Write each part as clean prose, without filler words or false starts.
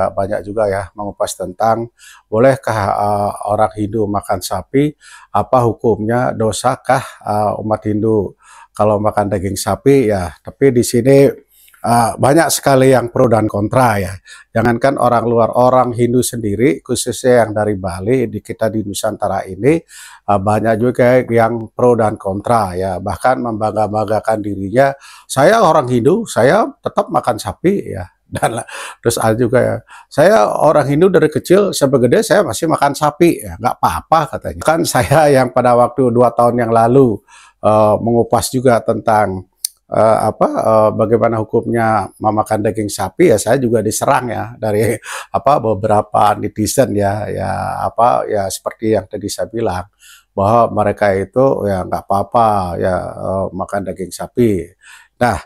juga banyak juga ya mengupas tentang bolehkah orang Hindu makan sapi, apa hukumnya, dosakah umat Hindu kalau makan daging sapi ya. Tapi di sini banyak sekali yang pro dan kontra ya. Jangankan orang luar, orang Hindu sendiri, khususnya yang dari Bali, di kita di Nusantara ini, banyak juga yang pro dan kontra ya. Bahkan membangga-banggakan dirinya, saya orang Hindu, saya tetap makan sapi ya. Dan terus ada juga ya, saya orang Hindu dari kecil sampai gede saya masih makan sapi ya, nggak apa-apa katanya. Kan saya yang pada waktu 2 tahun yang lalu mengupas juga tentang bagaimana hukumnya memakan daging sapi ya, saya juga diserang ya dari beberapa netizen ya ya seperti yang tadi saya bilang bahwa mereka itu ya nggak apa-apa ya makan daging sapi. Nah,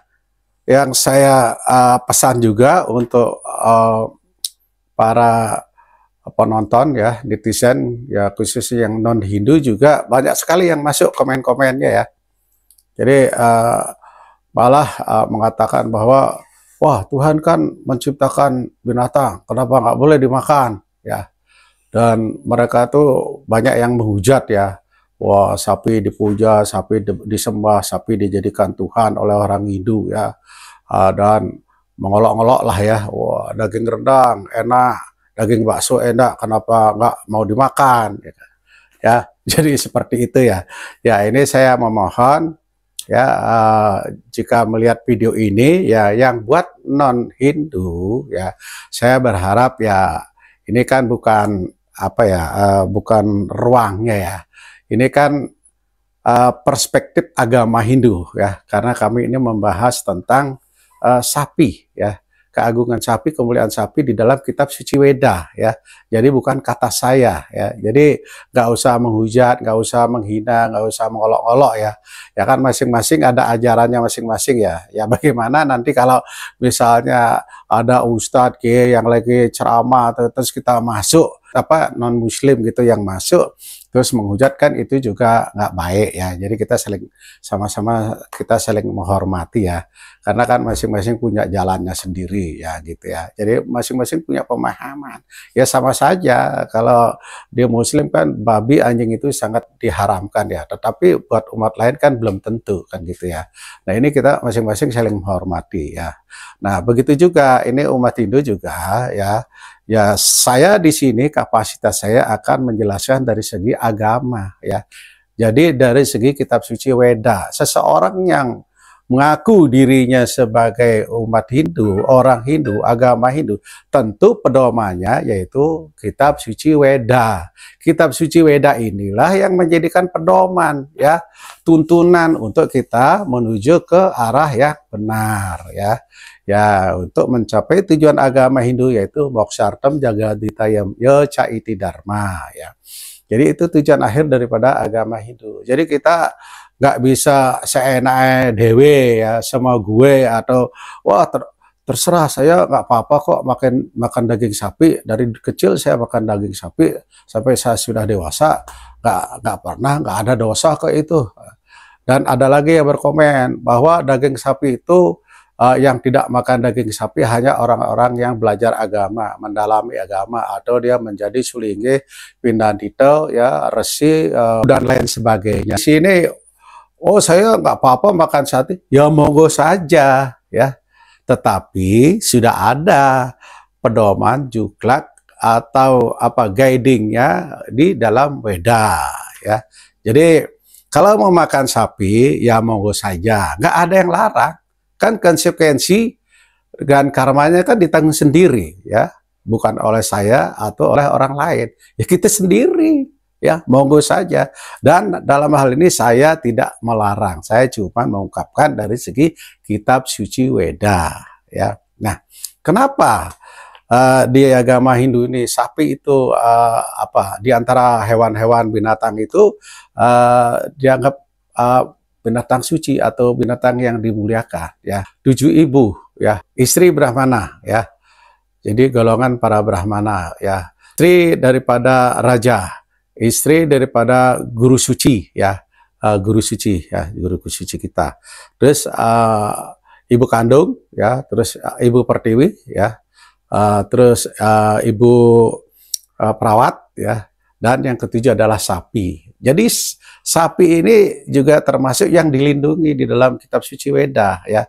yang saya pesan juga untuk para penonton ya, netizen ya, khususnya yang non Hindu juga banyak sekali yang masuk komen-komennya ya. Jadi malah mengatakan bahwa wah, Tuhan kan menciptakan binatang, kenapa nggak boleh dimakan ya. Dan mereka tuh banyak yang menghujat ya, wah sapi dipuja, sapi disembah, sapi dijadikan Tuhan oleh orang Hindu ya. Dan mengolok-olok lah ya, wah daging rendang enak, daging bakso enak, kenapa nggak mau dimakan ya. Jadi seperti itu ya. Ya, ini saya memohon ya, jika melihat video ini ya, yang buat non Hindu ya, saya berharap ya, ini kan bukan bukan ruangnya ya, ini kan perspektif agama Hindu ya, karena kami ini membahas tentang sapi ya, keagungan sapi, kemuliaan sapi di dalam kitab suci Weda ya. Jadi bukan kata saya ya. Jadi nggak usah menghujat, nggak usah menghina, nggak usah mengolok-olok ya. Ya kan masing-masing ada ajarannya masing-masing ya. Ya bagaimana nanti kalau misalnya ada ustadz yang lagi ceramah terus kita masuk non muslim gitu yang masuk terus menghujat, kan itu juga nggak baik ya. Jadi kita sama-sama kita saling menghormati ya, karena kan masing-masing punya jalannya sendiri ya gitu ya. Jadi masing-masing punya pemahaman ya, sama saja kalau dia muslim kan babi anjing itu sangat diharamkan ya, tetapi buat umat lain kan belum tentu kan gitu ya. Nah, ini kita masing-masing saling menghormati ya. Nah, begitu juga ini umat Hindu juga ya. Ya, saya di sini kapasitas saya akan menjelaskan dari segi agama ya. Jadi dari segi kitab suci Weda, seseorang yang mengaku dirinya sebagai umat Hindu, orang Hindu, agama Hindu, tentu pedomannya yaitu kitab suci Weda. Kitab suci Weda inilah yang menjadikan pedoman ya, tuntunan untuk kita menuju ke arah yang benar ya. Ya, untuk mencapai tujuan agama Hindu yaitu moksartam jagaditayam yo caiti dharma ya. Jadi itu tujuan akhir daripada agama Hindu. Jadi kita nggak bisa seenaknya dewe ya, sama gue, atau wah terserah saya nggak apa-apa kok makan daging sapi, dari kecil saya makan daging sapi sampai saya sudah dewasa nggak ada dosa kok itu. Dan ada lagi yang berkomen bahwa daging sapi itu yang tidak makan daging sapi hanya orang-orang yang belajar agama, mendalami agama, atau dia menjadi sulingge, pindadito, ya, resi, dan lain sebagainya. Di sini, oh saya nggak apa-apa makan sate, ya monggo saja, ya. Tetapi sudah ada pedoman juklak atau guidingnya di dalam Weda, ya. Jadi kalau mau makan sapi, ya monggo saja, nggak ada yang larang. Kan konsekuensi dan karmanya kan ditanggung sendiri ya, bukan oleh saya atau oleh orang lain, ya kita sendiri ya, monggo saja. Dan dalam hal ini saya tidak melarang, saya cuma mengungkapkan dari segi kitab suci Weda ya. Nah, kenapa di agama Hindu ini sapi itu di antara hewan-hewan binatang itu dianggap binatang suci atau binatang yang dimuliakan ya. 7 ibu ya, istri Brahmana ya. Jadi golongan para Brahmana ya. Istri daripada raja, istri daripada guru suci ya, guru suci ya, guru suci kita. Terus ibu kandung ya, terus ibu pertiwi ya. terus ibu perawat ya, dan yang ketujuh adalah sapi. Jadi sapi ini juga termasuk yang dilindungi di dalam kitab suci Weda ya.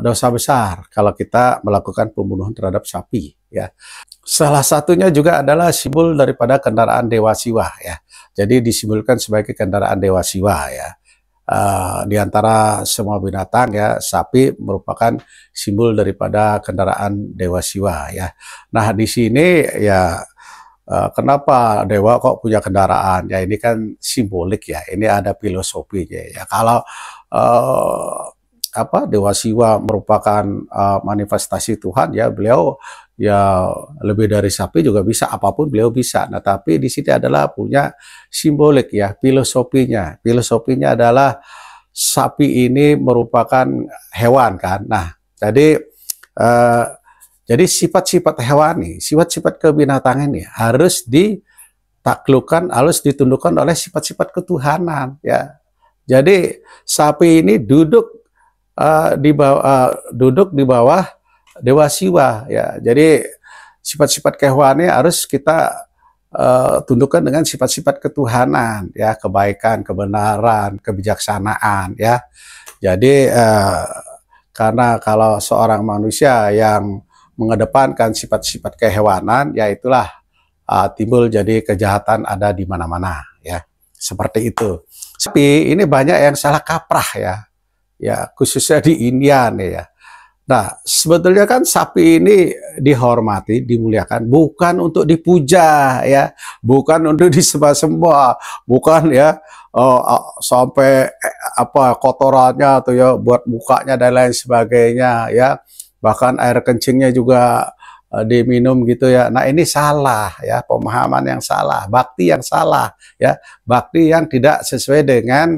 Dosa besar kalau kita melakukan pembunuhan terhadap sapi ya. Salah satunya juga adalah simbol daripada kendaraan Dewa Siwa ya. Jadi disimbolkan sebagai kendaraan Dewa Siwa ya. Di antara semua binatang ya, sapi merupakan simbol daripada kendaraan Dewa Siwa ya. Nah di sini ya, kenapa dewa kok punya kendaraan? Ya ini kan simbolik ya. Ini ada filosofinya ya. Kalau Dewa Siwa merupakan manifestasi Tuhan ya, beliau ya lebih dari sapi juga bisa, apapun beliau bisa. Nah tapi di sini adalah punya simbolik ya, filosofinya. Filosofinya adalah sapi ini merupakan hewan kan. Nah jadi sifat-sifat hewani, sifat-sifat kebinatangan ini harus ditaklukkan, harus ditundukkan oleh sifat-sifat ketuhanan ya. Jadi sapi ini duduk di bawah Dewa Siwa ya. Jadi sifat-sifat kehewani harus kita tundukkan dengan sifat-sifat ketuhanan ya, kebaikan, kebenaran, kebijaksanaan ya. Jadi karena kalau seorang manusia yang mengedepankan sifat-sifat kehewanan, ya itulah timbul jadi kejahatan ada di mana-mana ya. Seperti itu. Tapi ini banyak yang salah kaprah ya, khususnya di India nih ya. Nah, sebetulnya kan sapi ini dihormati, dimuliakan, bukan untuk dipuja ya, bukan untuk disembah-sembah, bukan ya sampai kotorannya atau ya buat mukanya dan lain sebagainya ya, bahkan air kencingnya juga diminum gitu ya. Nah ini salah ya, pemahaman yang salah, bakti yang salah ya, bakti yang tidak sesuai dengan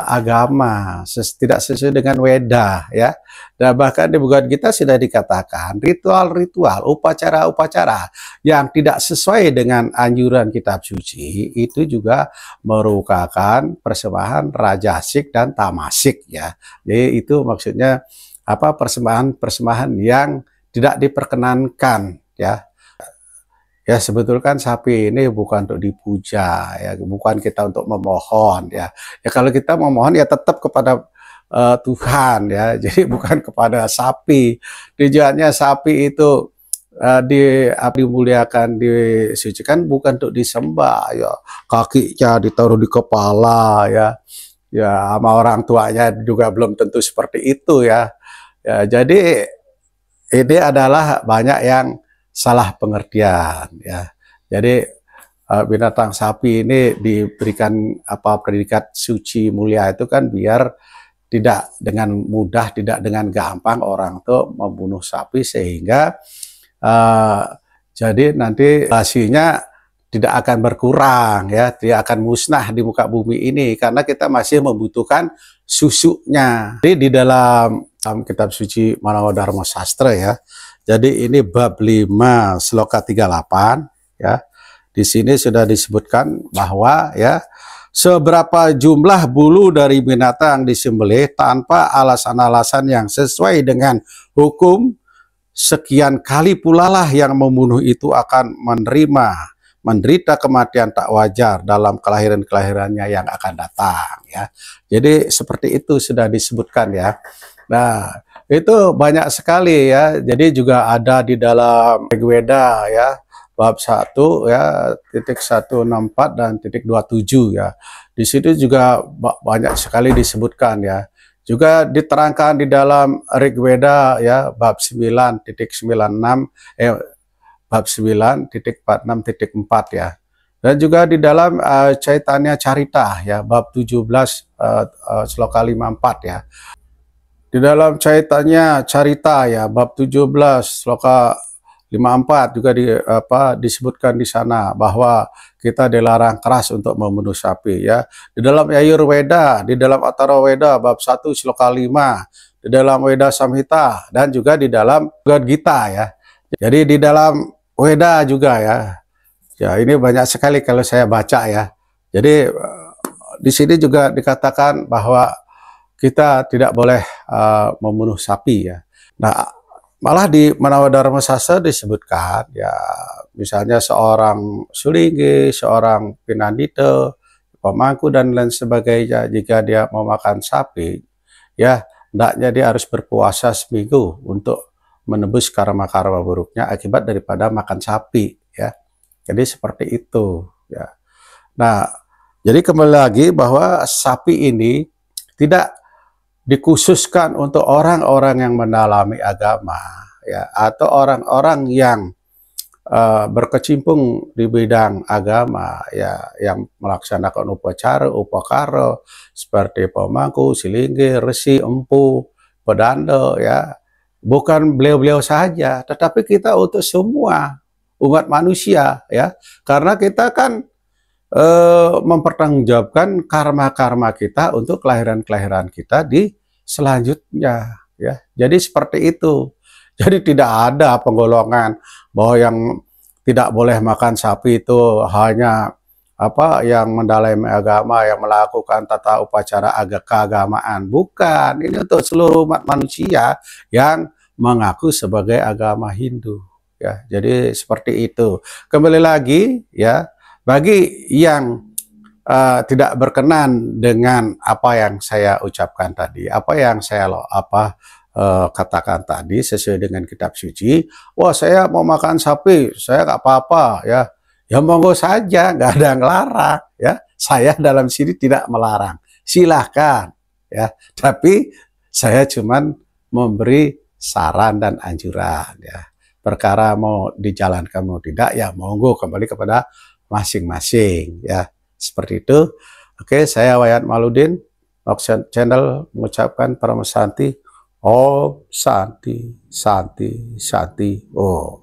agama, tidak sesuai dengan Weda ya. Dan bahkan di buku kita sudah dikatakan ritual-ritual, upacara-upacara yang tidak sesuai dengan anjuran kitab suci itu juga merupakan persembahan rajasik dan tamasik ya. Jadi itu maksudnya persembahan-persembahan yang tidak diperkenankan ya. Ya sebetulnya kan sapi ini bukan untuk dipuja ya, bukan kita untuk memohon ya. Ya kalau kita memohon ya tetap kepada Tuhan ya, jadi bukan kepada sapi. Tujuannya sapi itu dimuliakan, disucikan bukan untuk disembah ya, kakinya ditaruh di kepala ya. Ya sama orang tuanya juga belum tentu seperti itu ya. Ya jadi ini adalah banyak yang salah pengertian ya. Jadi binatang sapi ini diberikan predikat suci mulia itu kan biar tidak dengan mudah, tidak dengan gampang orang tuh membunuh sapi sehingga jadi nanti hasilnya tidak akan berkurang ya, tidak akan musnah di muka bumi ini karena kita masih membutuhkan susunya. Jadi di dalam kitab suci Manawa Dharma Sastra ya. Jadi ini bab 5 sloka 38 ya. Di sini sudah disebutkan bahwa ya seberapa jumlah bulu dari binatang disembelih tanpa alasan-alasan yang sesuai dengan hukum, sekian kali pula lah yang membunuh itu akan menderita kematian tak wajar dalam kelahiran-kelahirannya yang akan datang ya. Jadi seperti itu sudah disebutkan ya. Nah, itu banyak sekali ya. Jadi juga ada di dalam Rigveda ya, bab 1 ya, titik 164 dan titik 27 ya. Di situ juga banyak sekali disebutkan ya. Juga diterangkan di dalam Rigveda ya, bab 9 titik 96 bab 9 titik 46 titik 4 ya. Dan juga di dalam Caitanya Carita ya, bab 17 sloka 54 ya. Di dalam Caitanya Carita ya, bab 17 sloka 54 juga disebutkan di sana bahwa kita dilarang keras untuk membunuh sapi ya. Di dalam Yajurveda, di dalam Atharva Veda bab 1 sloka 5, di dalam Weda Samhita dan juga di dalam Bhagavad Gita ya. Jadi di dalam Weda juga ya. Ya ini banyak sekali kalau saya baca ya. Jadi di sini juga dikatakan bahwa kita tidak boleh membunuh sapi ya. Nah, malah di Manawa Dharma Sastra disebutkan ya, misalnya seorang sulinggi, seorang pinandito, pemangku dan lain sebagainya, jika dia mau makan sapi, ya hendaknya dia harus berpuasa seminggu untuk menebus karma-karma buruknya akibat daripada makan sapi, ya. Jadi seperti itu, ya. Nah, jadi kembali lagi bahwa sapi ini tidak dikhususkan untuk orang-orang yang mendalami agama, ya, atau orang-orang yang berkecimpung di bidang agama, ya, yang melaksanakan upacara, upakara seperti pemangku, silinggi, resi, empu, pedando, ya, bukan beliau-beliau saja, tetapi kita untuk semua umat manusia, ya, karena kita kan mempertanggungjawabkan karma-karma kita untuk kelahiran-kelahiran kita di selanjutnya, ya. Jadi seperti itu. Jadi tidak ada penggolongan bahwa yang tidak boleh makan sapi itu hanya apa yang mendalami agama, yang melakukan tata upacara keagamaan. Bukan, ini untuk seluruh umat manusia yang mengaku sebagai agama Hindu, ya. Jadi seperti itu. Kembali lagi, ya, bagi yang tidak berkenan dengan apa yang saya ucapkan tadi, apa yang saya katakan tadi sesuai dengan kitab suci, wah saya mau makan sapi, saya nggak apa-apa, ya, ya monggo saja, nggak ada yang larang, ya. Saya dalam sini tidak melarang, silahkan, ya. Tapi saya cuman memberi saran dan anjuran, ya. Perkara mau dijalankan mau tidak, ya monggo kembali kepada masing-masing, ya. Seperti itu. Oke, saya Wayan Maludin, Mokshan Channel mengucapkan Paramasanti, Om Santi, Santi, Santi, Om.